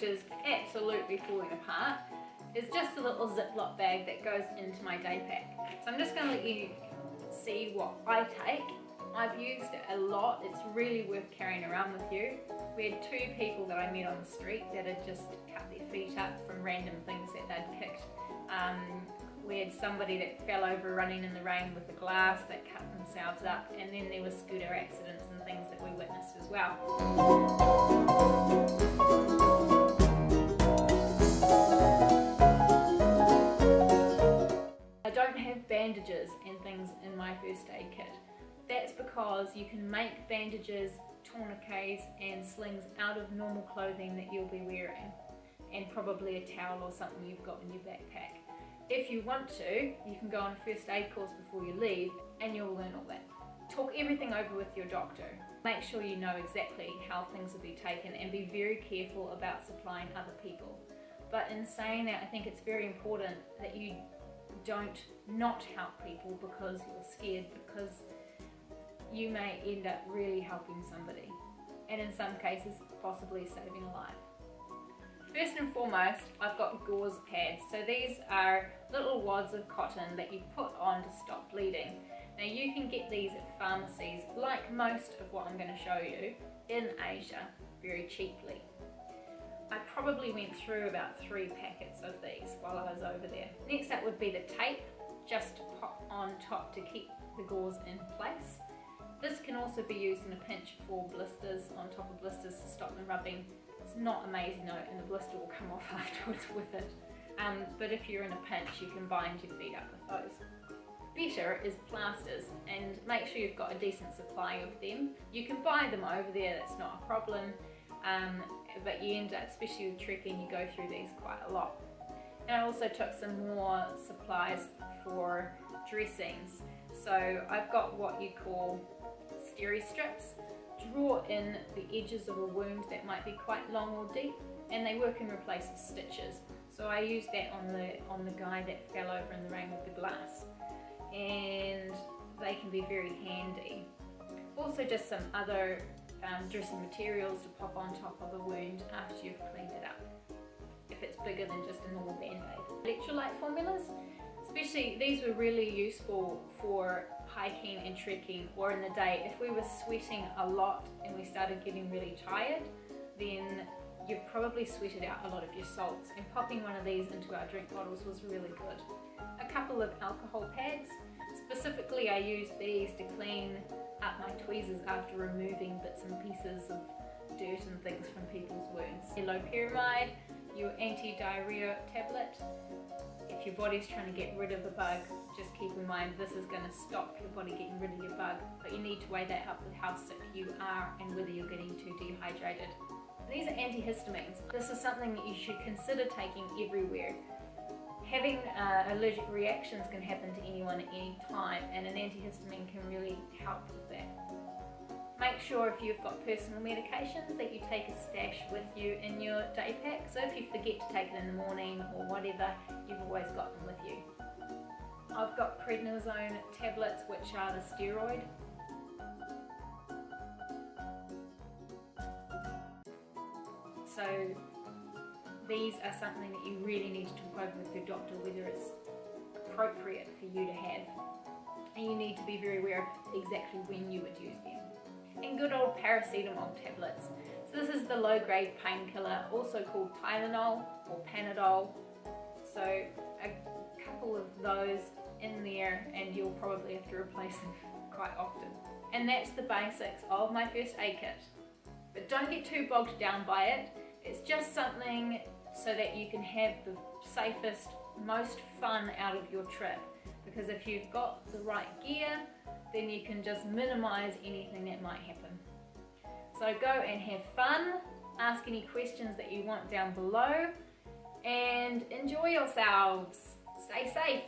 which is absolutely falling apart, is just a little Ziploc bag that goes into my day pack. So I'm just going to let you see what I take. I've used it a lot. It's really worth carrying around with you. We had 2 people that I met on the street that had just cut their feet up from random things that they'd kicked. We had somebody that fell over running in the rain with a glass that cut themselves up, and then there were scooter accidents and things that we witnessed as well. I don't have bandages and things in my first aid kit. That's because you can make bandages, tourniquets and slings out of normal clothing that you'll be wearing, and probably a towel or something you've got in your backpack. If you want to, you can go on a first aid course before you leave and you'll learn all that. Talk everything over with your doctor. Make sure you know exactly how things will be taken and be very careful about supplying other people. But in saying that, I think it's very important that you don't not help people because you're scared, because you may end up really helping somebody, and in some cases possibly saving a life. First and foremost, I've got gauze pads. So these are little wads of cotton that you put on to stop bleeding. Now you can get these at pharmacies, like most of what I'm going to show you, in Asia, very cheaply. I probably went through about 3 packets of these while I was over there. Next up would be the tape, just to pop on top to keep the gauze in place. This can also be used in a pinch for blisters, on top of blisters to stop them rubbing. It's not amazing though, and the blister will come off afterwards with it. But if you're in a pinch, you can bind your feet up with those. Better is plasters, and make sure you've got a decent supply of them. You can buy them over there, that's not a problem, but you end up, especially with trekking, you go through these quite a lot. And I also took some more supplies for dressings. So I've got what you call steri-strips. Draw in the edges of a wound that might be quite long or deep, and they work in replace of stitches. So I used that on the guy that fell over in the rain with the glass, and they can be very handy. Also just some other dressing materials to pop on top of a wound after you've cleaned it up, if it's bigger than just a normal band-aid. Electrolyte formulas, especially these were really useful for hiking and trekking, or in the day if we were sweating a lot and we started getting really tired, then you've probably sweated out a lot of your salts, and popping one of these into our drink bottles was really good. A couple of alcohol pads. Specifically I used these to clean up my tweezers after removing bits and pieces of dirt and things from people's wounds. Your Loperamide, your anti-diarrhea tablet. If your body's trying to get rid of a bug, just keep in mind this is going to stop your body getting rid of your bug, but you need to weigh that up with how sick you are and whether you're getting too dehydrated. These are antihistamines. This is something that you should consider taking everywhere. Having allergic reactions can happen to anyone at any time, and an antihistamine can really help with that. Make sure if you've got personal medications that you take a stash with you in your day pack, so if you forget to take it in the morning or whatever, you've always got them with you. I've got Prednisone tablets, which are the steroid. So these are something that you really need to talk over with your doctor, whether it's appropriate for you to have, and you need to be very aware of exactly when you would use them. And good old Paracetamol tablets. So this is the low-grade painkiller, also called Tylenol or Panadol. So a couple of those in there and you'll probably have to replace them quite often. And that's the basics of my first aid kit. But don't get too bogged down by it. It's just something so that you can have the safest, most fun out of your trip. Because if you've got the right gear, then you can just minimize anything that might happen. So go and have fun, ask any questions that you want down below, and enjoy yourselves. Stay safe.